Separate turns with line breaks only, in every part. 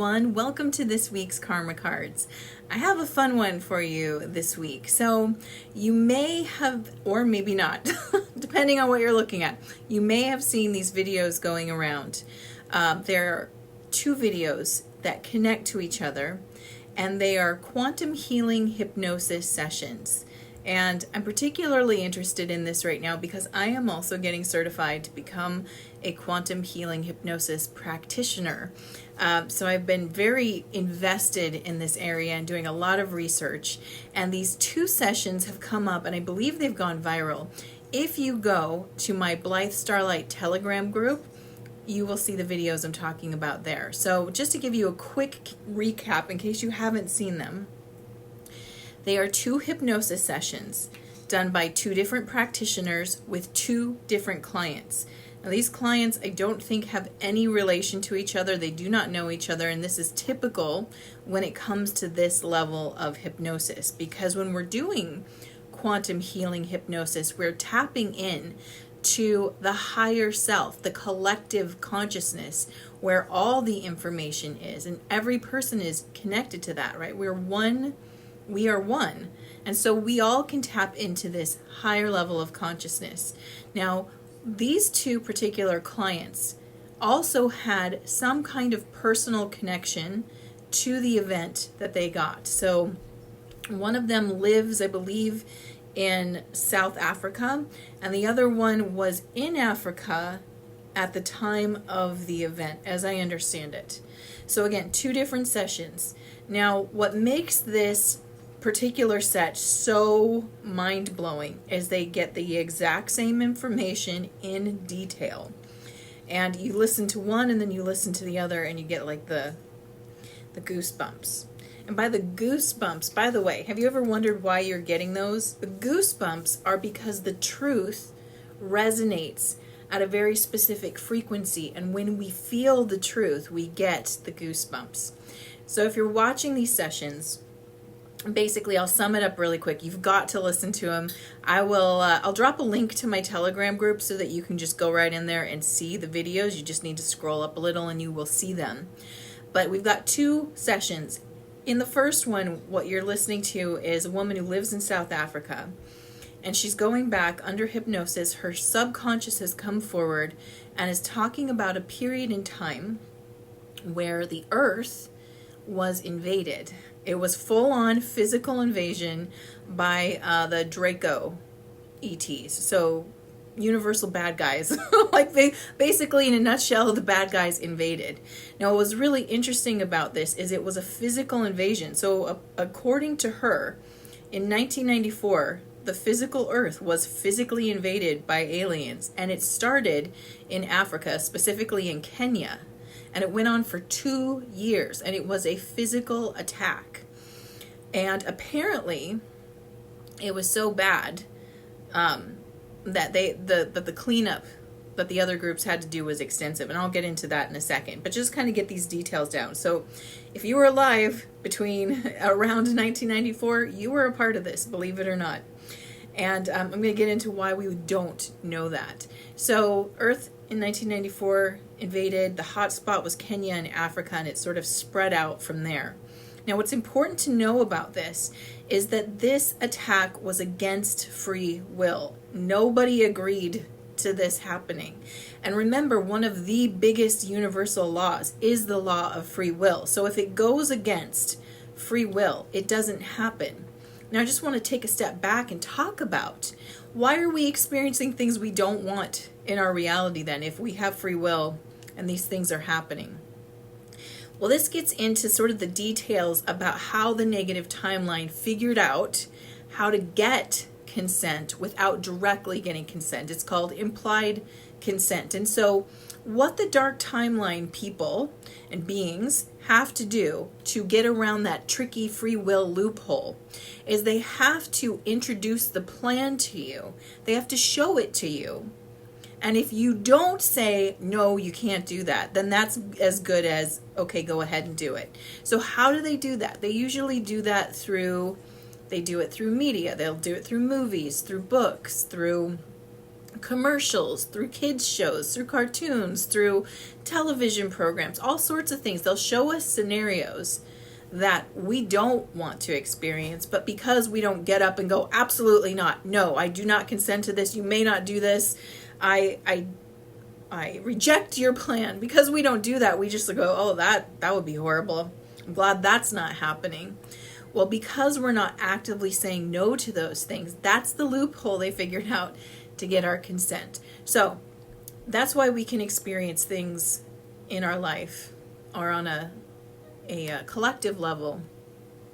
everyone. Welcome to this week's Karma Cards. I have a fun one for you this week. So you may have, or maybe not, depending on what you're looking at, you may have seen these videos going around. There are two videos that connect to each other, and they are quantum healing hypnosis sessions. And I'm particularly interested in this right now because I am also getting certified to become a quantum healing hypnosis practitioner. So I've been very invested in this area and doing a lot of research. And these two sessions have come up, and I believe they've gone viral. If you go to my Blythe Starlight Telegram group, you will see the videos I'm talking about there. So just to give you a quick recap in case you haven't seen them. They are two hypnosis sessions done by two different practitioners with two different clients. Now these clients I don't think have any relation to each other. They do not know each other, and this is typical when it comes to this level of hypnosis, because when we're doing quantum healing hypnosis, we're tapping in to the higher self, the collective consciousness, where all the information is, and every person is connected to that, right? We're one. We are one. And so we all can tap into this higher level of consciousness. Now, these two particular clients also had some kind of personal connection to the event that they got. So one of them lives, I believe, in South Africa, and the other one was in Africa at the time of the event, as I understand it. So again, two different sessions. Now, what makes this particular set so mind-blowing is they get the exact same information in detail, and you listen to one and then you listen to the other and you get like the goosebumps. And by the goosebumps, by the way, have you ever wondered why you're getting those? The goosebumps are because the truth resonates at a very specific frequency, and when we feel the truth, we get the goosebumps. So if you're watching these sessions, basically, I'll sum it up really quick. You've got to listen to them. I'll drop a link to my Telegram group so that you can just go right in there and see the videos. You just need to scroll up a little and you will see them. But we've got two sessions. In the first one, what you're listening to is a woman who lives in South Africa, and she's going back under hypnosis. Her subconscious has come forward and is talking about a period in time where the earth was invaded. It was full-on physical invasion by the Draco ETs. So universal bad guys. Like they basically, in a nutshell, the bad guys invaded. Now, what was really interesting about this is it was a physical invasion. So according to her, in 1994, the physical earth was physically invaded by aliens, and it started in Africa, specifically in Kenya. And it went on for 2 years, and it was a physical attack. And apparently, it was so bad that the cleanup that the other groups had to do was extensive. And I'll get into that in a second. But just kind of get these details down. So if you were alive between around 1994, you were a part of this, believe it or not. And I'm going to get into why we don't know that. So Earth in 1994 invaded. The hot spot was Kenya and Africa, and it sort of spread out from there. Now, what's important to know about this is that this attack was against free will. Nobody agreed to this happening. And remember, one of the biggest universal laws is the law of free will. So if it goes against free will, it doesn't happen. Now, I just want to take a step back and talk about why are we experiencing things we don't want in our reality then, if we have free will and these things are happening. Well, this gets into sort of the details about how the negative timeline figured out how to get consent without directly getting consent. It's called implied consent. And so what the dark timeline people and beings have to do to get around that tricky free will loophole is they have to introduce the plan to you. They have to show it to you. And if you don't say, no, you can't do that, then that's as good as, okay, go ahead and do it. So how do they do that? They usually do that through media. They'll do it through movies, through books, through commercials, through kids shows, through cartoons, through television programs, all sorts of things. They'll show us scenarios that we don't want to experience, but because we don't get up and go, absolutely not, no, I do not consent to this, you may not do this, I reject your plan. Because we don't do that, we just go, oh, that would be horrible, I'm glad that's not happening. Well, because we're not actively saying no to those things, that's the loophole they figured out to get our consent. So that's why we can experience things in our life or on a collective level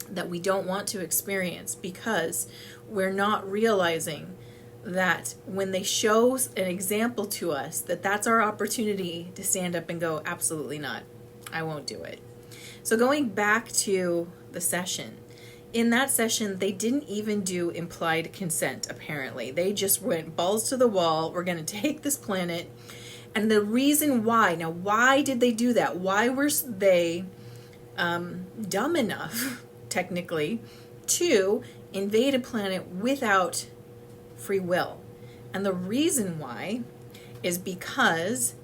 that we don't want to experience, because we're not realizing that when they show an example to us, that's our opportunity to stand up and go, absolutely not, I won't do it. So going back to the session, in that session, they didn't even do implied consent, apparently. They just went balls to the wall, we're going to take this planet. And the reason why, now why did they do that? Why were they dumb enough, technically, to invade a planet without free will? And the reason why is because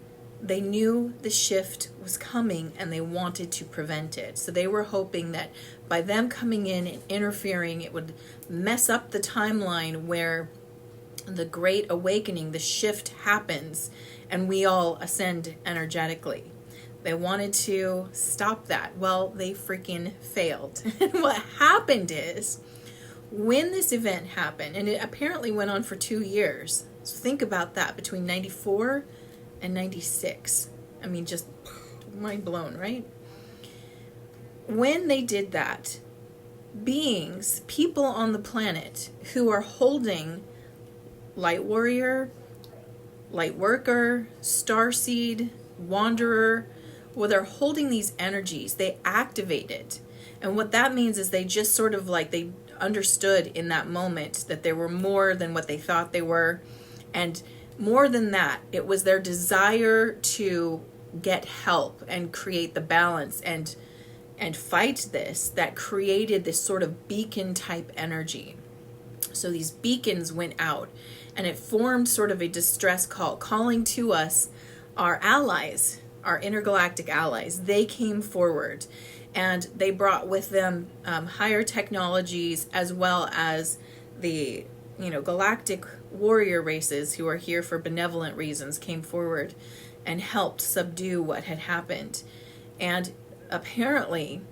they knew the shift was coming and they wanted to prevent it. So they were hoping that by them coming in and interfering, it would mess up the timeline where the Great Awakening, the shift happens, and we all ascend energetically. They wanted to stop that. Well, they freaking failed. And what happened is, when this event happened, and it apparently went on for 2 years, so think about that, between 94 and 96. I mean, just mind blown, right? When they did that, beings, people on the planet who are holding Light Warrior, Light Worker, Starseed, Wanderer, well, they're holding these energies, they activate it. And what that means is they just sort of like, they understood in that moment that they were more than what they thought they were. And more than that, it was their desire to get help and create the balance and fight this that created this sort of beacon type energy. So these beacons went out and it formed sort of a distress call, calling to us our allies, our intergalactic allies. They came forward and they brought with them higher technologies, as well as the galactic warrior races who are here for benevolent reasons, came forward and helped subdue what had happened. And apparently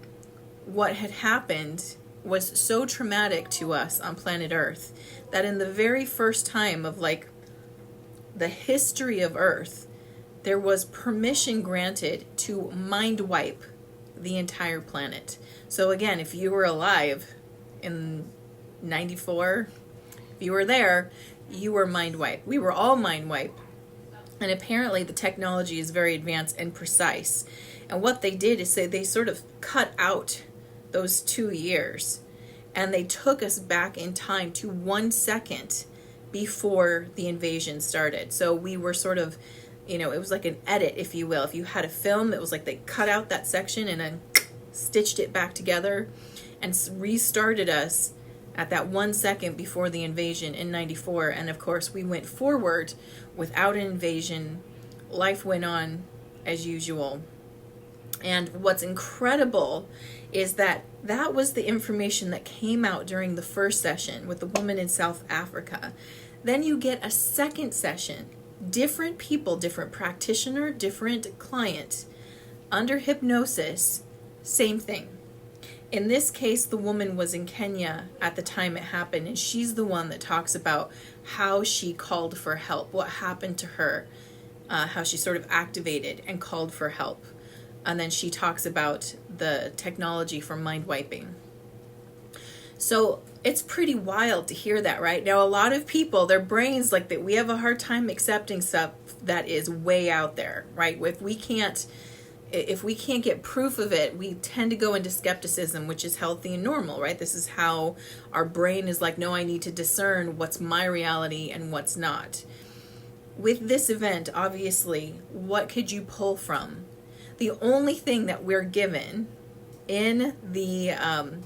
what had happened was so traumatic to us on planet Earth that in the very first time of like the history of Earth, there was permission granted to mind wipe the entire planet. So again, if you were alive in 94, if you were there, you were mind wiped. We were all mind wiped. And apparently the technology is very advanced and precise. And what they did is they sort of cut out those 2 years and they took us back in time to 1 second before the invasion started. So we were sort of, it was like an edit, if you will. If you had a film, it was like they cut out that section and then stitched it back together and restarted us at that 1 second before the invasion in 94. And of course, we went forward without an invasion. Life went on as usual. And what's incredible is that was the information that came out during the first session with the woman in South Africa. Then you get a second session, different people, different practitioner, different client, under hypnosis, same thing. In this case, the woman was in Kenya at the time it happened, and she's the one that talks about how she called for help, what happened to her, how she sort of activated and called for help. And then she talks about the technology for mind wiping. So it's pretty wild to hear that, right? Now, a lot of people, their brains, like that, we have a hard time accepting stuff that is way out there, right? If we can't get proof of it, we tend to go into skepticism, which is healthy and normal, right? This is how our brain is like, no, I need to discern what's my reality and what's not. With this event, obviously, what could you pull from? The only thing that we're given in the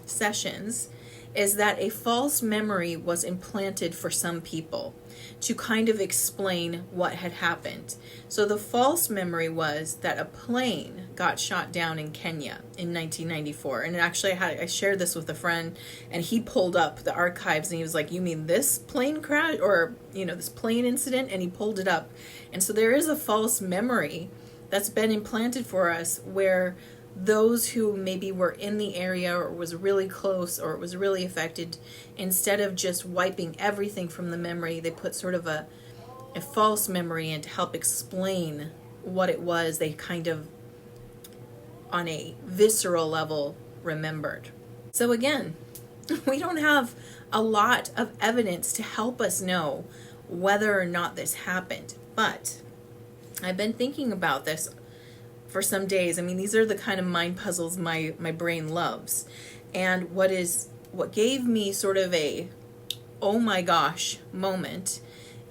sessions is that a false memory was implanted for some people. to kind of explain what had happened. So the false memory was that a plane got shot down in Kenya in 1994. And actually I shared this with a friend, and he pulled up the archives and he was like, you mean this plane crash, or this plane incident? And he pulled it up. And so there is a false memory that's been implanted for us, where those who maybe were in the area or was really close or was really affected, instead of just wiping everything from the memory, they put sort of a false memory in to help explain what it was they kind of, on a visceral level, remembered. So again, we don't have a lot of evidence to help us know whether or not this happened, but I've been thinking about this for some days. I mean, these are the kind of mind puzzles my brain loves. And what gave me sort of a oh my gosh moment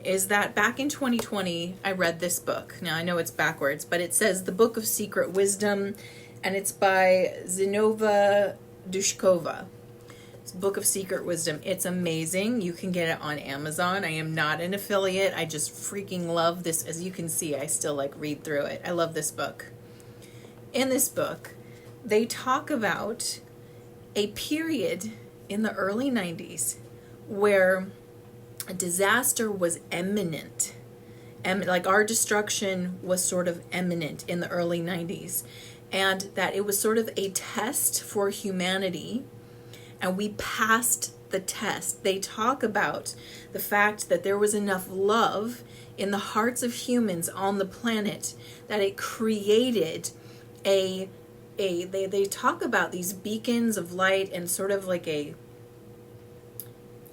is that back in 2020, I read this book. Now, I know it's backwards, but it says The Book of Secret Wisdom, and it's by Zinova Dushkova. It's Book of Secret Wisdom. It's amazing. You can get it on Amazon. I am not an affiliate. I just freaking love this. As you can see, I still read through it. I love this book. In this book, they talk about a period in the early 90s where a disaster was imminent. Like our destruction was sort of imminent in the early 90s. And that it was sort of a test for humanity. And we passed the test. They talk about the fact that there was enough love in the hearts of humans on the planet that it created they talk about these beacons of light, and sort of like a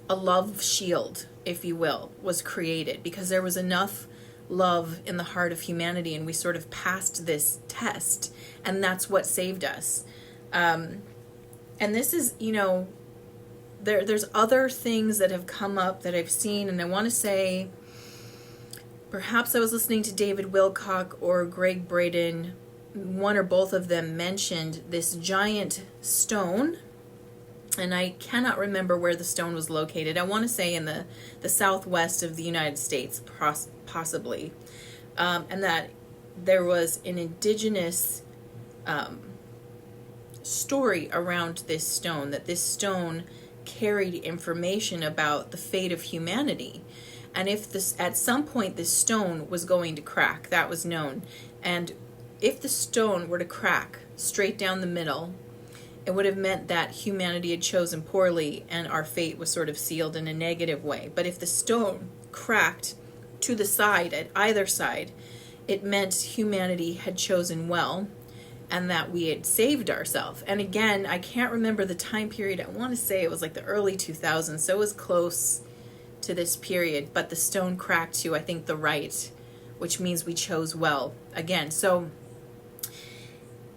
love shield, if you will, was created because there was enough love in the heart of humanity, and we sort of passed this test, and that's what saved us. And this is, there's other things that have come up that I've seen, and I want to say, perhaps I was listening to David Wilcock or Greg Braden. One or both of them mentioned this giant stone, and I cannot remember where the stone was located. I want to say in the southwest of the United States, possibly, and that there was an indigenous story around this stone, that this stone carried information about the fate of humanity. And if at some point this stone was going to crack, that was known. And if the stone were to crack straight down the middle, it would have meant that humanity had chosen poorly and our fate was sort of sealed in a negative way. But if the stone cracked to the side, at either side, it meant humanity had chosen well and that we had saved ourselves. And again, I can't remember the time period. I want to say it was like the early 2000s, so it was close to this period. But the stone cracked to, I think, the right, which means we chose well again. So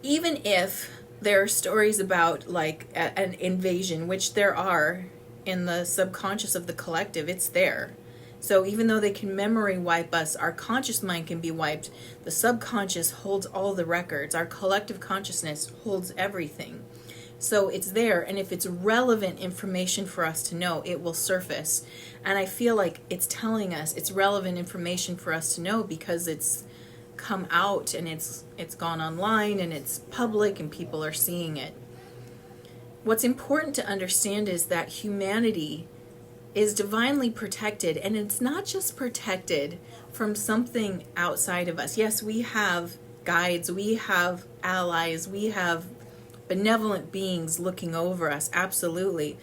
even if there are stories about an invasion, which there are in the subconscious of the collective, it's there. So even though they can memory wipe us, our conscious mind can be wiped. The subconscious holds all the records. Our collective consciousness holds everything. So it's there, and if it's relevant information for us to know, it will surface. And I feel like it's telling us it's relevant information for us to know because it's come out and it's gone online and it's public and people are seeing it. What's important to understand is that humanity is divinely protected, and it's not just protected from something outside of us. Yes, we have guides, we have allies, we have benevolent beings looking over us, absolutely.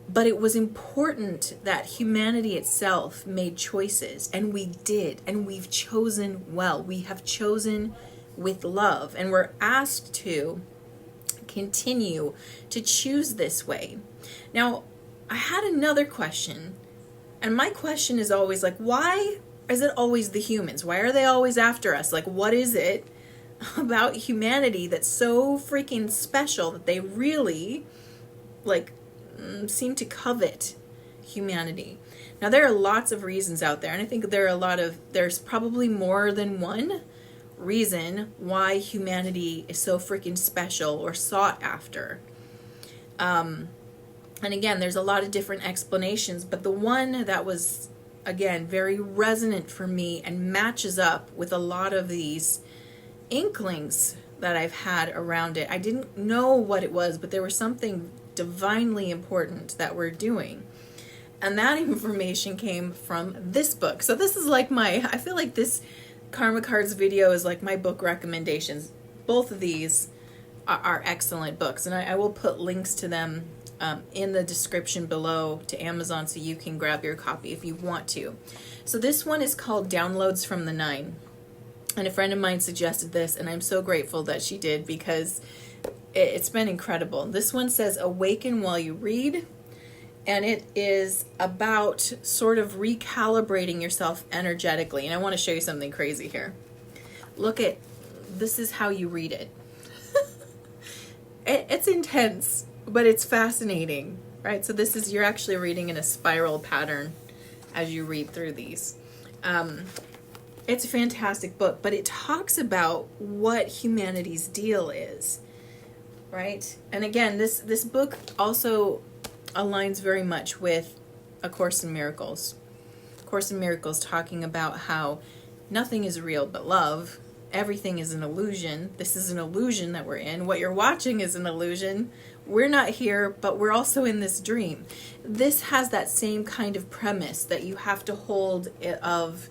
But it was important that humanity itself made choices, and we did, and we've chosen well. We have chosen with love, and we're asked to continue to choose this way. Now, I had another question, and my question is always why is it always the humans? Why are they always after us? What is it about humanity that's so freaking special that they really seem to covet humanity? Now, there are lots of reasons out there, and I think there's probably more than one reason why humanity is so freaking special or sought after. And again, there's a lot of different explanations, but the one that was again, very resonant for me and matches up with a lot of these inklings that I've had around it. I didn't know what it was, but there was something divinely important that we're doing. And that information came from this book. So this is like I feel like this Karma Cards video is like my book recommendations. Both of these are excellent books, and I will put links to them in the description below to Amazon so you can grab your copy if you want to. So this one is called Downloads from the Nine. And a friend of mine suggested this, and I'm so grateful that she did because it's been incredible. This one says, Awaken While You Read. And it is about sort of recalibrating yourself energetically. And I want to show you something crazy here. This is how you read it. It's intense, but it's fascinating, right? So you're actually reading in a spiral pattern as you read through these. It's a fantastic book, but it talks about what humanity's deal is, right? And again, this book also aligns very much with A Course in Miracles. A Course in Miracles talking about how nothing is real but love. Everything is an illusion. This is an illusion that we're in. What you're watching is an illusion. We're not here, but we're also in this dream. This has that same kind of premise that you have to hold of,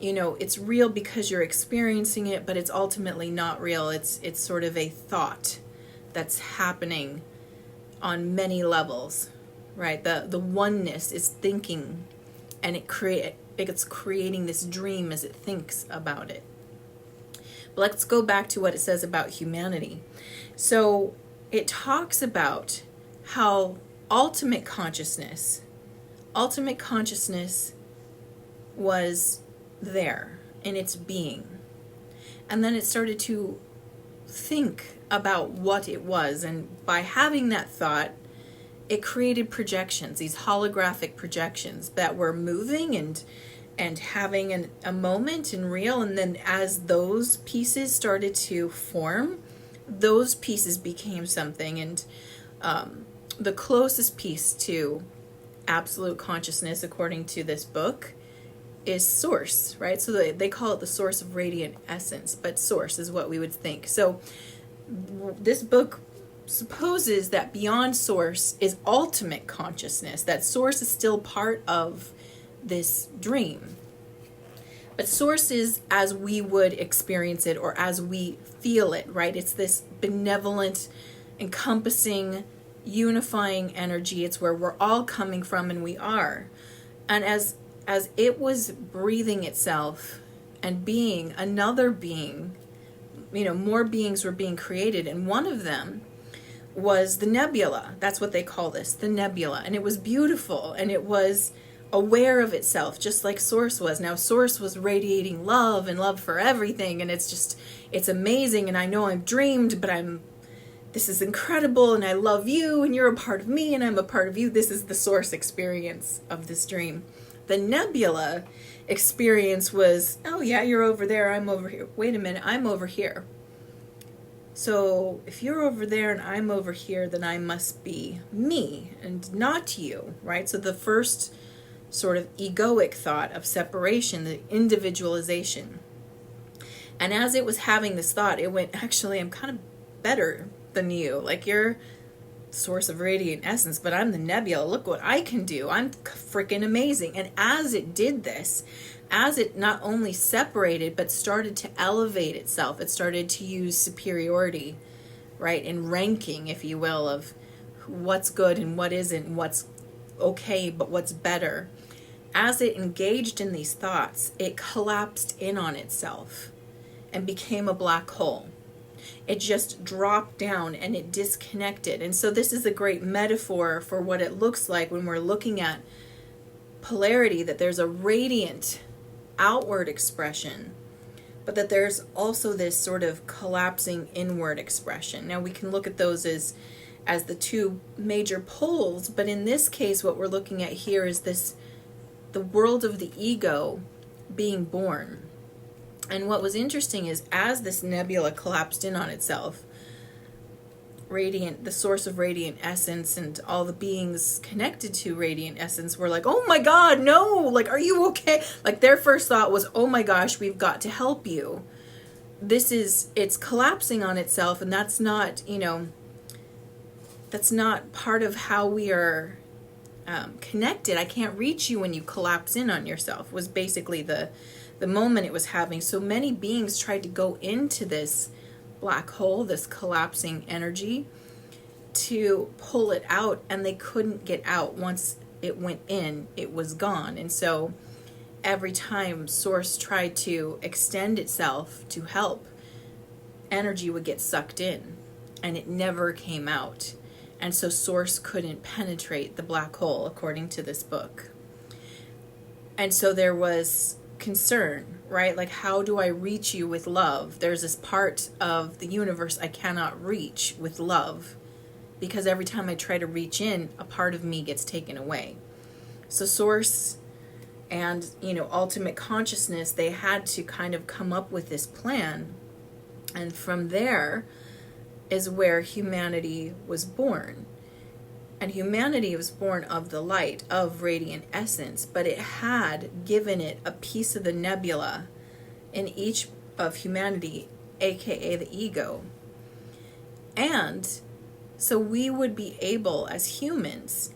it's real because you're experiencing it, but it's ultimately not real. It's sort of a thought that's happening on many levels, right? The oneness is thinking, and it's creating this dream as it thinks about it. But let's go back to what it says about humanity. So it talks about how ultimate consciousness was there in its being. And then it started to think about what it was. And by having that thought, it created projections, these holographic projections that were moving and having a moment and real. And then as those pieces started to form, those pieces became something. And the closest piece to absolute consciousness, according to this book, is source, right? So they call it the source of radiant essence, but source is what we would think. So this book supposes that beyond source is ultimate consciousness, that source is still part of this dream. But source is as we would experience it or as we feel it, right? It's this benevolent, encompassing, unifying energy. It's where we're all coming from, and we are. And as it was breathing itself and being another being, more beings were being created, and one of them was the nebula. That's what they call this, the nebula. And it was beautiful, and it was aware of itself, just like Source was. Now, Source was radiating love and love for everything, and it's amazing, and I know I've dreamed, but this is incredible, and I love you, and you're a part of me, and I'm a part of you. This is the Source experience of this dream. The nebula experience was, oh yeah, you're over there, I'm over here. Wait a minute, I'm over here. So if you're over there and I'm over here, then I must be me and not you, right? So the first sort of egoic thought of separation, the individualization. And as it was having this thought, it went, actually, I'm kind of better than you. Like, you're source of radiant essence, but I'm the nebula. Look what I can do. I'm freaking amazing. And as it did this, as it not only separated, but started to elevate itself, it started to use superiority, right? And ranking, if you will, of what's good and what isn't, and what's okay, but what's better. As it engaged in these thoughts, it collapsed in on itself and became a black hole. It just dropped down and it disconnected. And so this is a great metaphor for what it looks like when we're looking at polarity, that there's a radiant outward expression, but that there's also this sort of collapsing inward expression. Now we can look at those as the two major poles, but in this case what we're looking at here is the world of the ego being born. And what was interesting is as this nebula collapsed in on itself, the source of radiant essence and all the beings connected to radiant essence were like, oh my God, no, like, are you okay? Like, their first thought was, oh my gosh, we've got to help you. It's collapsing on itself, and that's not, that's not part of how we are connected. I can't reach you when you collapse in on yourself, was basically the moment it was having. So many beings tried to go into this black hole, this collapsing energy, to pull it out, and they couldn't get out. Once it went in, it was gone. And so every time Source tried to extend itself to help, energy would get sucked in, and it never came out. And so Source couldn't penetrate the black hole, according to this book. And so there was concern, right? Like, how do I reach you with love? There's this part of the universe I cannot reach with love, because every time I try to reach in, a part of me gets taken away. So Source and, ultimate consciousness, they had to kind of come up with this plan. And from there is where humanity was born. And humanity was born of the light, of radiant essence, but it had given it a piece of the nebula in each of humanity, aka the ego. And so we would be able, as humans,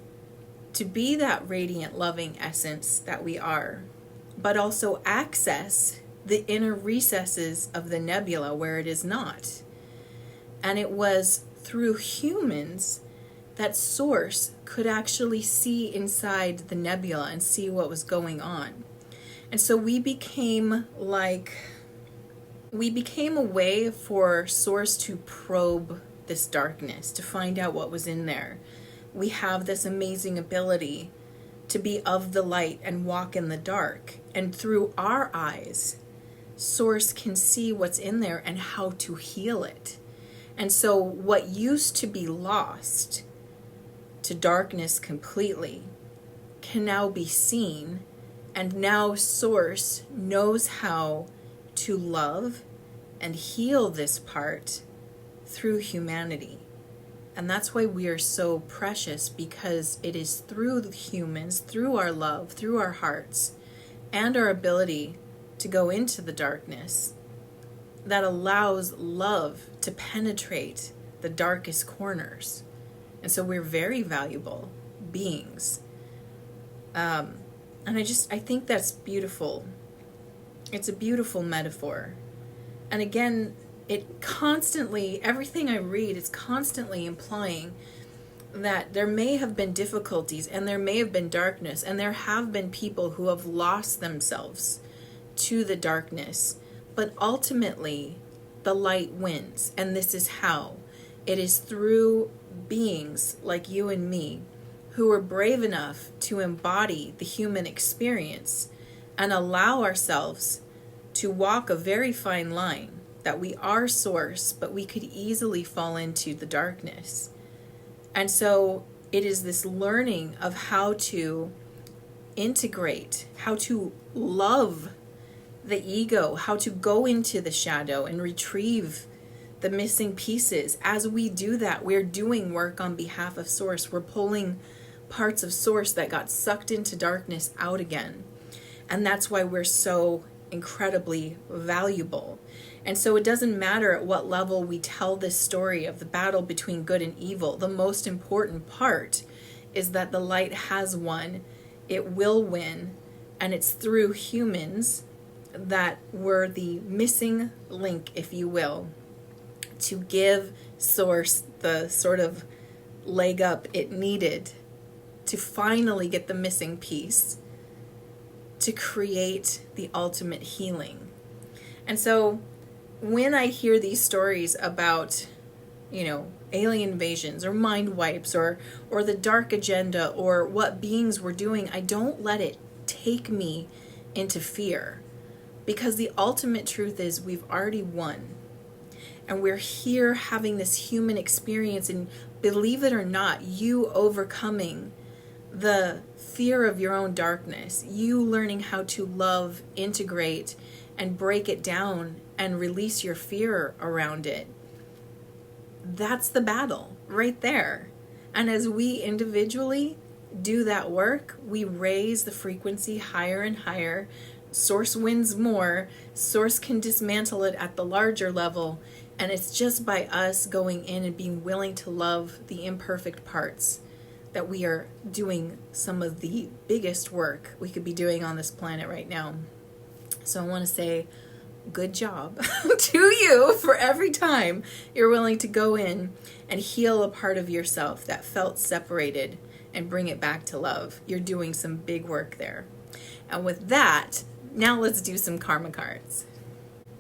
to be that radiant, loving essence that we are, but also access the inner recesses of the nebula where it is not. And it was through humans that Source could actually see inside the nebula and see what was going on. And so we became a way for Source to probe this darkness, to find out what was in there. We have this amazing ability to be of the light and walk in the dark. And through our eyes, Source can see what's in there and how to heal it. And so what used to be lost to darkness completely can now be seen, and now Source knows how to love and heal this part through humanity. And that's why we are so precious, because it is through the humans, through our love, through our hearts, and our ability to go into the darkness that allows love to penetrate the darkest corners. And so we're very valuable beings. And I think that's beautiful. It's a beautiful metaphor. And again, everything I read, it's constantly implying that there may have been difficulties and there may have been darkness, and there have been people who have lost themselves to the darkness. But ultimately, the light wins. And this is how. It is through beings like you and me who are brave enough to embody the human experience and allow ourselves to walk a very fine line, that we are Source, but we could easily fall into the darkness. And so it is this learning of how to integrate, how to love the ego, how to go into the shadow and retrieve the missing pieces. As we do that, we're doing work on behalf of Source. We're pulling parts of Source that got sucked into darkness out again. And that's why we're so incredibly valuable. And so it doesn't matter at what level we tell this story of the battle between good and evil. The most important part is that the light has won. It will win. And it's through humans that were the missing link, if you will, to give Source the sort of leg up it needed to finally get the missing piece to create the ultimate healing. And so when I hear these stories about, alien invasions or mind wipes or the dark agenda or what beings were doing, I don't let it take me into fear, because the ultimate truth is we've already won. And we're here having this human experience, and believe it or not, you overcoming the fear of your own darkness, you learning how to love, integrate, and break it down and release your fear around it. that's the battle right there. And as we individually do that work, we raise the frequency higher and higher. Source wins more. Source can dismantle it at the larger level. And it's just by us going in and being willing to love the imperfect parts that we are doing some of the biggest work we could be doing on this planet right now. So I want to say good job to you for every time you're willing to go in and heal a part of yourself that felt separated and bring it back to love. You're doing some big work there. And with that, now let's do some karma cards.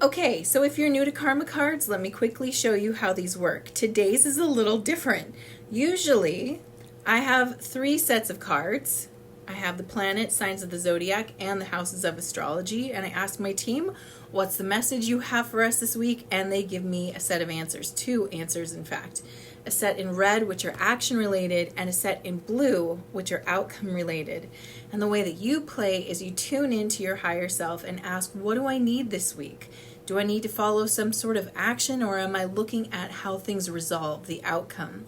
Okay, so if you're new to karma cards, let me quickly show you how these work. Today's is a little different. Usually, I have 3 sets of cards. I have the planet, signs of the zodiac, and the houses of astrology. And I ask my team, what's the message you have for us this week? And they give me a set of answers, 2 answers in fact. A set in red, which are action related, and a set in blue, which are outcome related. And the way that you play is you tune into your higher self and ask, what do I need this week? Do I need to follow some sort of action, or am I looking at how things resolve, the outcome?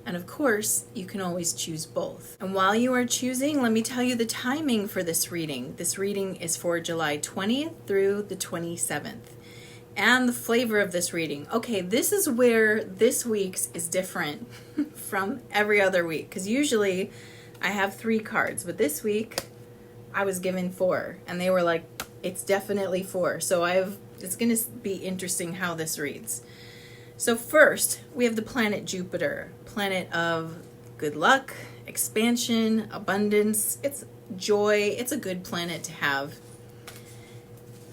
And of course, you can always choose both. And while you are choosing, let me tell you the timing for this reading. This reading is for July 20th through the 27th. And the flavor of this reading. Okay, this is where this week's is different from every other week. Because usually I have 3 cards, but this week I was given 4. And they were like, it's definitely 4. So it's going to be interesting how this reads. So first, we have the planet Jupiter, planet of good luck, expansion, abundance. It's joy. It's a good planet to have.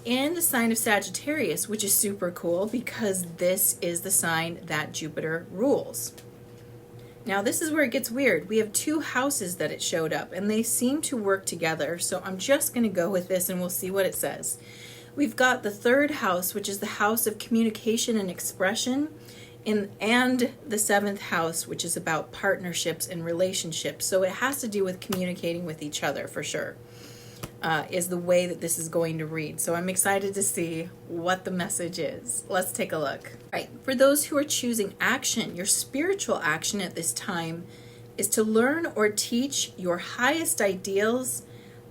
In the sign of Sagittarius, which is super cool because this is the sign that Jupiter rules. Now this is where it gets weird. We have 2 houses that it showed up and they seem to work together. So I'm just going to go with this and we'll see what it says. We've got the 3rd house, which is the house of communication and expression, and the 7th house, which is about partnerships and relationships. So it has to do with communicating with each other for sure, is the way that this is going to read. So I'm excited to see what the message is. Let's take a look. All right, for those who are choosing action, your spiritual action at this time is to learn or teach your highest ideals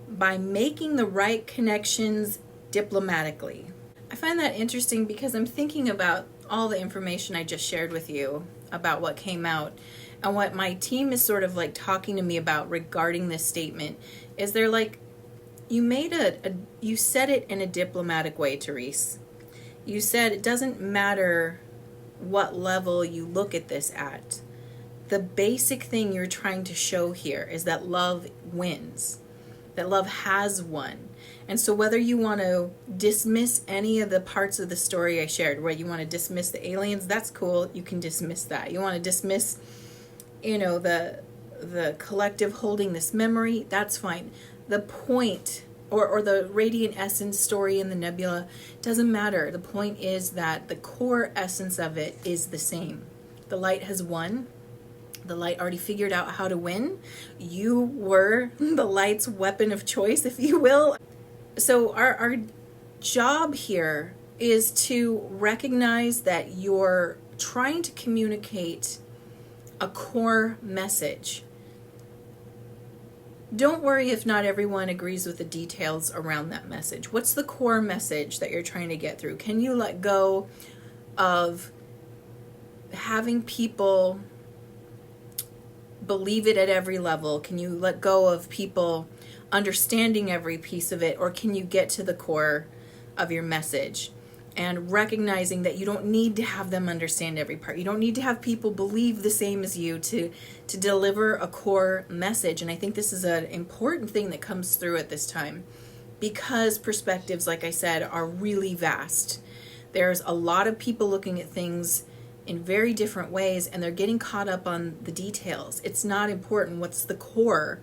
by making the right connections diplomatically. I find that interesting because I'm thinking about all the information I just shared with you about what came out, and what my team is sort of like talking to me about regarding this statement is they're like, you said it in a diplomatic way, Therese. You said it doesn't matter what level you look at this at. The basic thing you're trying to show here is that love wins, that love has won. And so whether you want to dismiss any of the parts of the story I shared, where you want to dismiss the aliens, that's cool. You can dismiss that. You want to dismiss, the collective holding this memory, that's fine. The point or the radiant essence story in the nebula doesn't matter. The point is that the core essence of it is the same. The light has won. The light already figured out how to win. You were the light's weapon of choice, if you will. So our job here is to recognize that you're trying to communicate a core message. Don't worry if not everyone agrees with the details around that message. What's the core message that you're trying to get through? Can you let go of having people believe it at every level? Can you let go of people understanding every piece of it, or can you get to the core of your message and recognizing that you don't need to have them understand every part? You don't need to have people believe the same as you to deliver a core message. And I think this is an important thing that comes through at this time, because perspectives, like I said, are really vast. There's a lot of people looking at things in very different ways, and they're getting caught up on the details. It's not important what's the core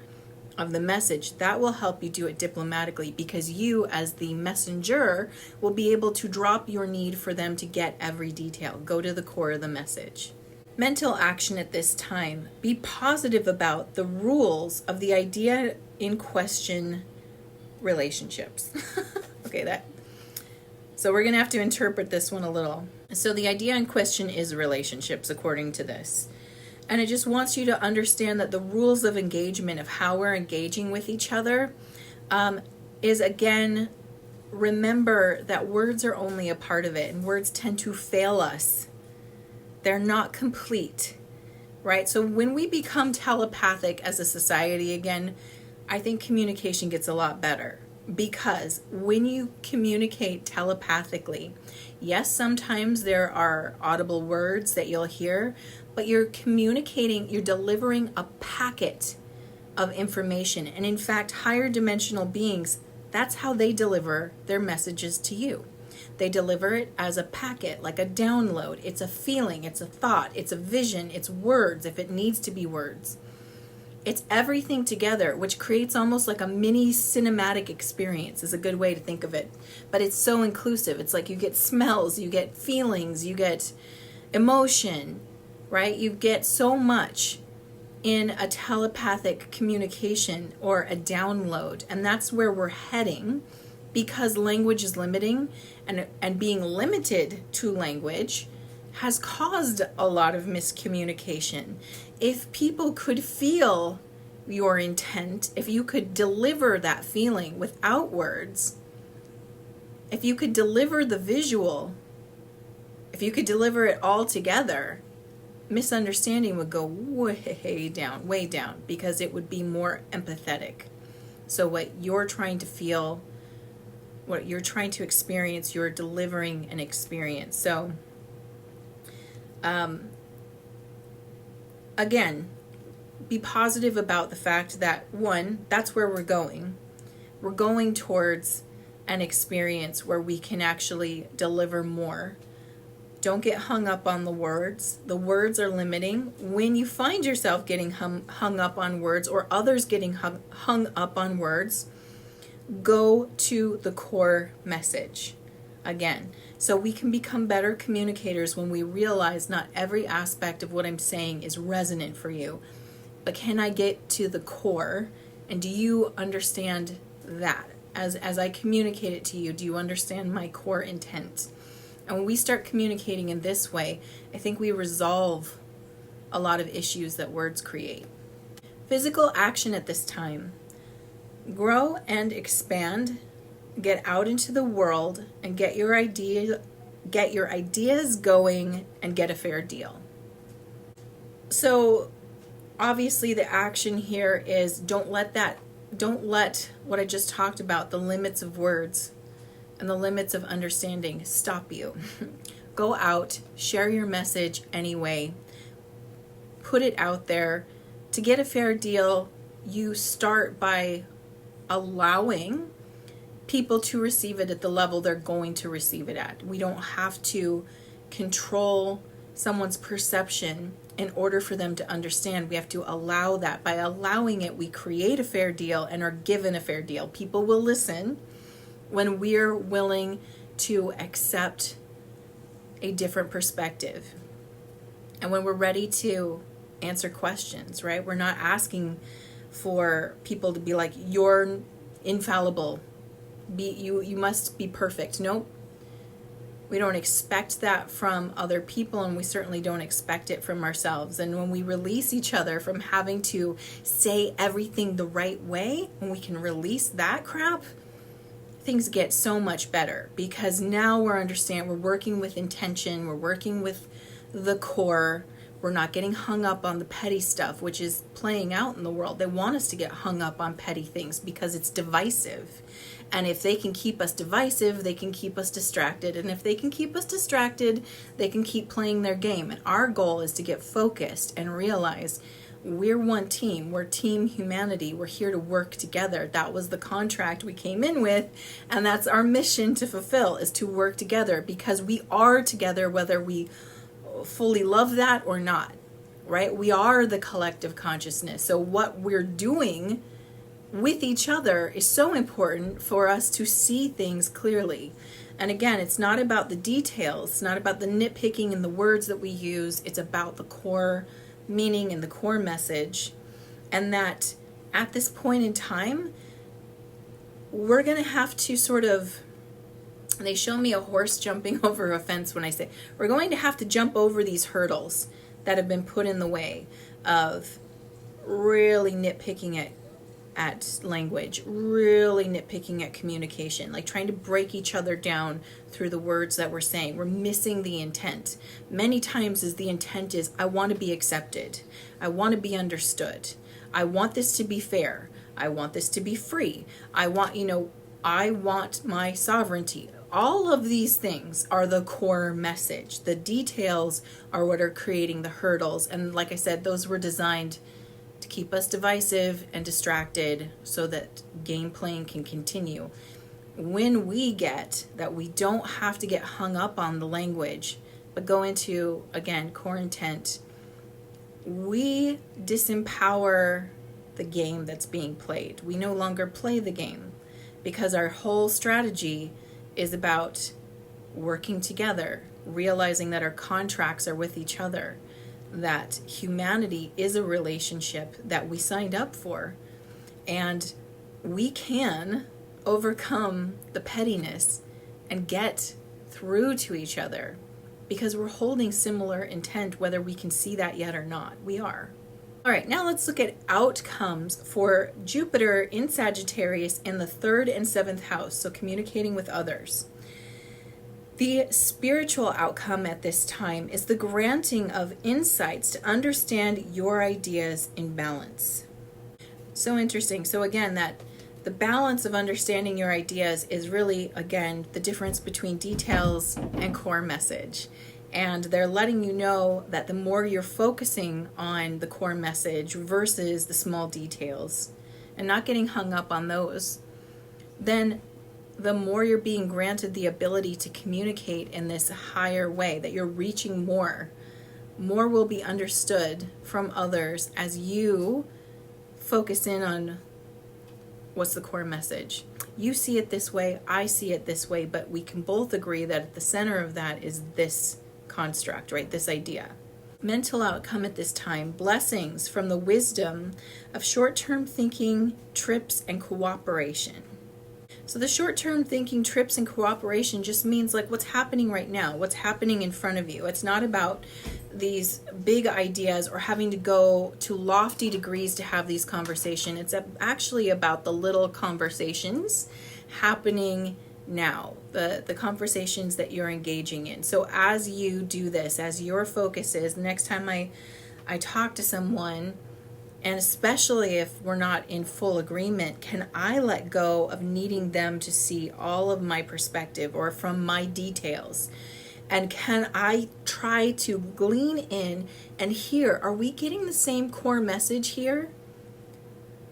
of the message. That will help you do it diplomatically, because you as the messenger will be able to drop your need for them to get every detail. Go to the core of the message. Mental action at this time. Be positive about the rules of the idea in question relationships. Okay, so we're gonna have to interpret this one a little. So the idea in question is relationships, according to this. And it just wants you to understand that the rules of engagement, of how we're engaging with each other, is, again, remember that words are only a part of it, and words tend to fail us. They're not complete, right? So when we become telepathic as a society again, I think communication gets a lot better. Because when you communicate telepathically, yes, sometimes there are audible words that you'll hear, but you're communicating, you're delivering a packet of information. And in fact, higher dimensional beings, that's how they deliver their messages to you. They deliver it as a packet, like a download. It's a feeling, it's a thought, it's a vision, it's words if it needs to be words. It's everything together, which creates almost like a mini cinematic experience, is a good way to think of it. But it's so inclusive. It's like you get smells, you get feelings, you get emotion, right? You get so much in a telepathic communication or a download. And that's where we're heading, because language is limiting, and being limited to language has caused a lot of miscommunication. If people could feel your intent, if you could deliver that feeling without words, if you could deliver the visual, if you could deliver it all together, misunderstanding would go way down, because it would be more empathetic. So what you're trying to feel, what you're trying to experience, you're delivering an experience. So again, be positive about the fact that, one, that's where we're going. We're going towards an experience where we can actually deliver more. Don't get hung up on the words. The words are limiting. When you find yourself getting hung up on words, or others getting hung up on words, go to the core message again. So we can become better communicators when we realize not every aspect of what I'm saying is resonant for you. But can I get to the core? And do you understand that? As I communicate it to you, do you understand my core intent? And when we start communicating in this way, I think we resolve a lot of issues that words create. Physical action at this time. Grow and expand. Get out into the world and get your ideas going and get a fair deal. So obviously the action here is don't let what I just talked about, the limits of words and the limits of understanding, stop you. Go out, share your message anyway, put it out there. To get a fair deal, you start by allowing people to receive it at the level they're going to receive it at. We don't have to control someone's perception in order for them to understand. We have to allow that. By allowing it, we create a fair deal and are given a fair deal. People will listen when we're willing to accept a different perspective. And when we're ready to answer questions, right? We're not asking for people to be like, you're infallible. You must be perfect. Nope. We don't expect that from other people, and we certainly don't expect it from ourselves. And when we release each other from having to say everything the right way, when we can release that crap, things get so much better, because now we're working with intention, we're working with the core. We're not getting hung up on the petty stuff, which is playing out in the world. They want us to get hung up on petty things because it's divisive. And if they can keep us divisive, they can keep us distracted. And if they can keep us distracted, they can keep playing their game. And our goal is to get focused and realize we're one team. We're team humanity. We're here to work together. That was the contract we came in with. And that's our mission to fulfill, is to work together, because we are together whether we fully love that or not, right? We are the collective consciousness. So what we're doing with each other is so important for us to see things clearly. And again, it's not about the details. It's not about the nitpicking in the words that we use. It's about the core meaning and the core message. And that at this point in time, we're going to have to sort of They show me a horse jumping over a fence when I say, we're going to have to jump over these hurdles that have been put in the way of really nitpicking at language, really nitpicking at communication, like trying to break each other down through the words that we're saying. We're missing the intent. Many times the intent is, I want to be accepted. I want to be understood. I want this to be fair. I want this to be free. I want my sovereignty. All of these things are the core message. The details are what are creating the hurdles. And like I said, those were designed to keep us divisive and distracted so that game playing can continue. When we get that, we don't have to get hung up on the language, but go into, again, core intent, we disempower the game that's being played. We no longer play the game because our whole strategy is about working together, realizing that our contracts are with each other, that humanity is a relationship that we signed up for, and we can overcome the pettiness and get through to each other because we're holding similar intent, whether we can see that yet or not. We are. All right, now let's look at outcomes for Jupiter in Sagittarius in the 3rd and 7th house, so communicating with others. The spiritual outcome at this time is the granting of insights to understand your ideas in balance. So interesting. So again, that the balance of understanding your ideas is really, again, the difference between details and core message. And they're letting you know that the more you're focusing on the core message versus the small details and not getting hung up on those, then the more you're being granted the ability to communicate in this higher way, that you're reaching more. More will be understood from others as you focus in on what's the core message. You see it this way, I see it this way, but we can both agree that at the center of that is this construct, right? This idea. Mental outcome at this time, blessings from the wisdom of short-term thinking, trips, and cooperation. So the short-term thinking, trips, and cooperation just means like what's happening right now, what's happening in front of you. It's not about these big ideas or having to go to lofty degrees to have these conversations. It's actually about the little conversations happening now, the conversations that you're engaging in. So as you do this, as your focus is, next time I talk to someone, and especially if we're not in full agreement, can I let go of needing them to see all of my perspective or from my details? And can I try to glean in and hear, are we getting the same core message here?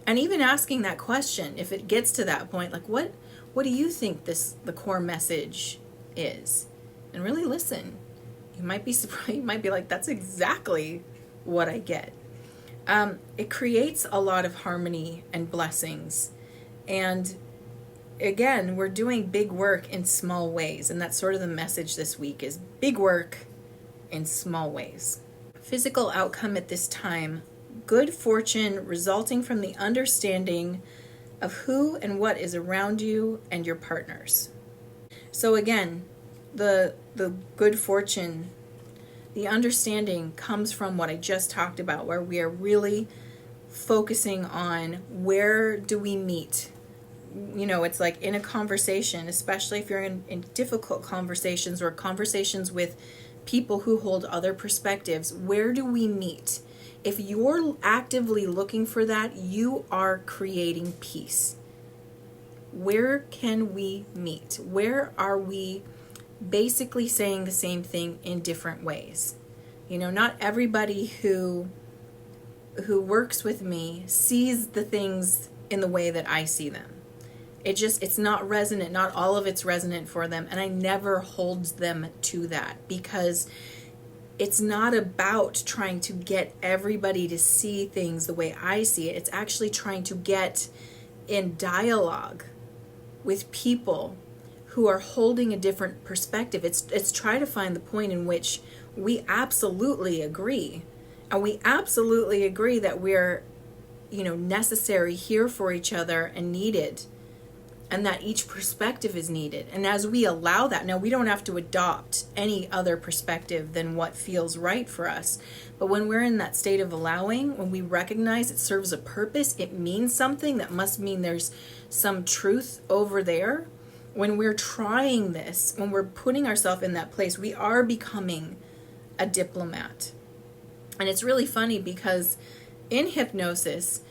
And even asking that question, if it gets to that point, like what do you think the core message is? And really listen. You might be surprised, you might be like, that's exactly what I get. It creates a lot of harmony and blessings. And again, we're doing big work in small ways. And that's sort of the message this week is big work in small ways. Physical outcome at this time, good fortune resulting from the understanding of who and what is around you and your partners. So again, the good fortune, the understanding comes from what I just talked about, where we are really focusing on where do we meet. You know, it's like in a conversation, especially if you're in difficult conversations or conversations with people who hold other perspectives, where do we meet? If you're actively looking for that, you are creating peace. Where can we meet? Where are we basically saying the same thing in different ways? You know, not everybody who works with me sees the things in the way that I see them. It's not resonant. Not all of it's resonant for them. And I never hold them to that, because it's not about trying to get everybody to see things the way I see it. It's actually trying to get in dialogue with people who are holding a different perspective. It's try to find the point in which we absolutely agree. And we absolutely agree that we're, necessary here for each other and needed. and that each perspective is needed. And as we allow that, now we don't have to adopt any other perspective than what feels right for us. But when we're in that state of allowing, when we recognize it serves a purpose, it means something, that must mean there's some truth over there. When we're trying this, when we're putting ourselves in that place, we are becoming a diplomat. And it's really funny because in hypnosis,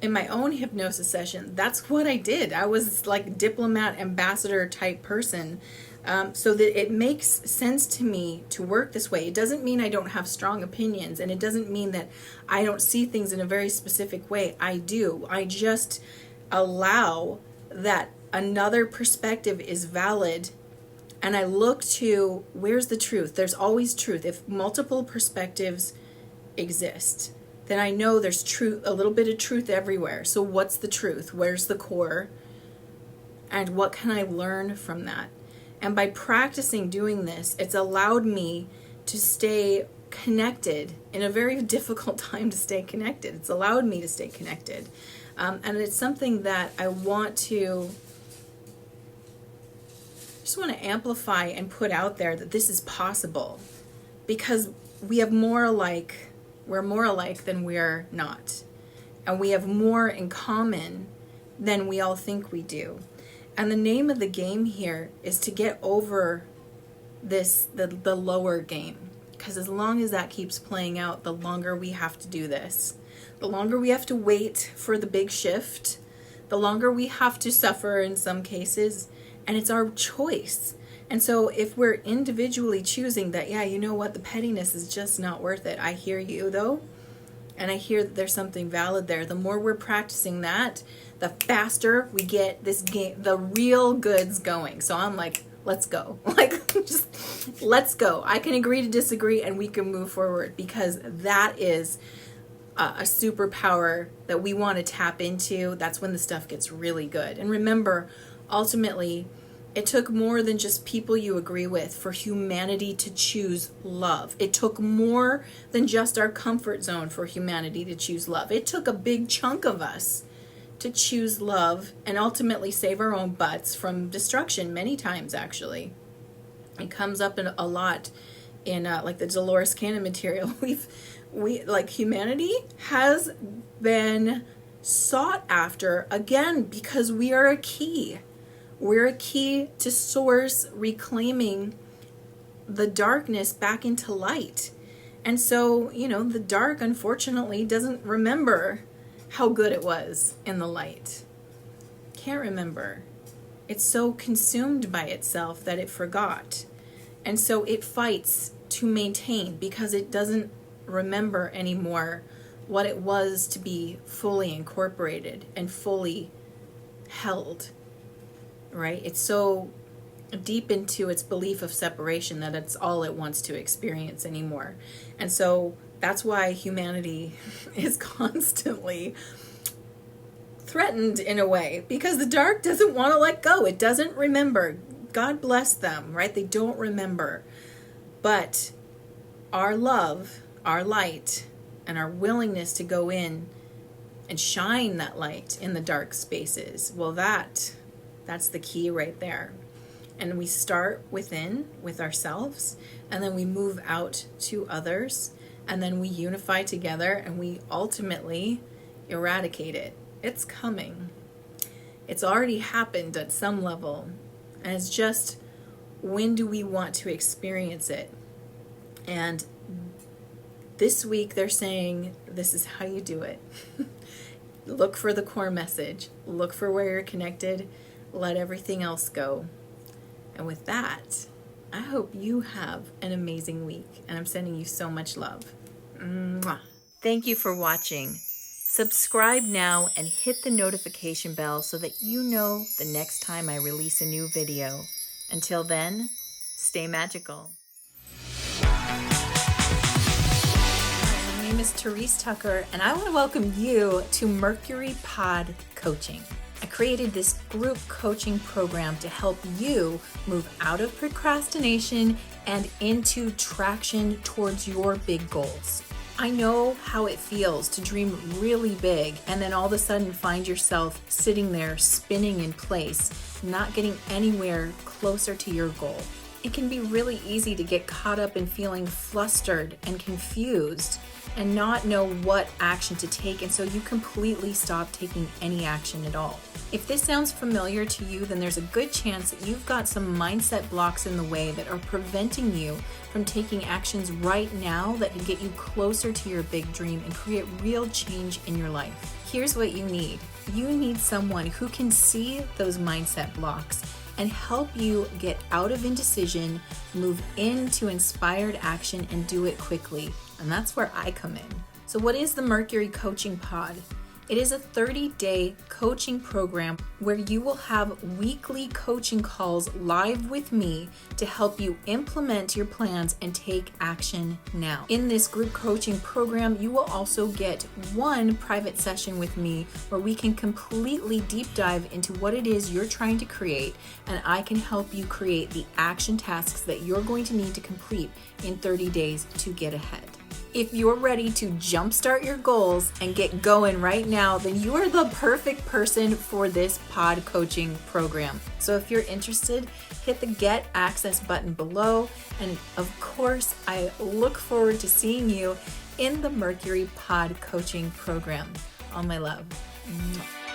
in my own hypnosis session, that's what I did. I was like diplomat ambassador type person. So that it makes sense to me to work this way. It doesn't mean I don't have strong opinions, and it doesn't mean that I don't see things in a very specific way. I do. I just allow that another perspective is valid, and I look to where's the truth. There's always truth. If multiple perspectives exist, then I know there's truth, a little bit of truth everywhere. So what's the truth? Where's the core? And what can I learn from that? And by practicing doing this, it's allowed me to stay connected in a very difficult time to stay connected. It's allowed me to stay connected. And it's something that I just want to amplify and put out there, that this is possible, because we have more alike. We're more alike than we're not. And we have more in common than we all think we do. And the name of the game here is to get over the lower game. Because as long as that keeps playing out, the longer we have to do this. The longer we have to wait for the big shift. The longer we have to suffer in some cases. And it's our choice. And so if we're individually choosing that, yeah, you know what, the pettiness is just not worth it. I hear you though, and I hear that there's something valid there. The more we're practicing that, the faster we get this game, the real goods going. So I'm like, let's go. Like, just let's go. I can agree to disagree and we can move forward, because that is a superpower that we want to tap into. That's when the stuff gets really good. And remember, ultimately, it took more than just people you agree with for humanity to choose love. It took more than just our comfort zone for humanity to choose love. It took a big chunk of us to choose love and ultimately save our own butts from destruction many times, actually. It comes up in a lot in like the Dolores Cannon material. Humanity has been sought after again because we are a key. We're a key to source reclaiming the darkness back into light. And so, the dark, unfortunately, doesn't remember how good it was in the light. Can't remember. It's so consumed by itself that it forgot. And so it fights to maintain, because it doesn't remember anymore what it was to be fully incorporated and fully held. Right? It's so deep into its belief of separation that it's all it wants to experience anymore. And so that's why humanity is constantly threatened in a way, because the dark doesn't want to let go. It doesn't remember. God bless them, right? They don't remember. But our love, our light, and our willingness to go in and shine that light in the dark spaces, well, that's the key right there. And we start within with ourselves, and then we move out to others, and then we unify together, and we ultimately eradicate it. It's coming. It's already happened at some level. And it's just, when do we want to experience it? And this week they're saying, this is how you do it. Look for the core message. Look for where you're connected. Let everything else go. And with that, I hope you have an amazing week. And I'm sending you so much love. Mwah. Thank you for watching. Subscribe now and hit the notification bell so that you know the next time I release a new video. Until then, stay magical. My name is Therese Tucker, and I want to welcome you to Mercury Pod Coaching. I created this group coaching program to help you move out of procrastination and into traction towards your big goals. I know how it feels to dream really big and then all of a sudden find yourself sitting there spinning in place, not getting anywhere closer to your goal. It can be really easy to get caught up in feeling flustered and confused and not know what action to take, and so you completely stop taking any action at all. If this sounds familiar to you, then there's a good chance that you've got some mindset blocks in the way that are preventing you from taking actions right now that can get you closer to your big dream and create real change in your life. Here's what you need. You need someone who can see those mindset blocks and help you get out of indecision, move into inspired action, and do it quickly. And that's where I come in. So what is the Mercury Coaching Pod? It is a 30-day coaching program where you will have weekly coaching calls live with me to help you implement your plans and take action now. In this group coaching program, you will also get one private session with me where we can completely deep dive into what it is you're trying to create, and I can help you create the action tasks that you're going to need to complete in 30 days to get ahead. If you're ready to jumpstart your goals and get going right now, then you are the perfect person for this pod coaching program. So if you're interested, hit the Get Access button below. And of course, I look forward to seeing you in the Mercury Pod Coaching Program. All my love. Mwah.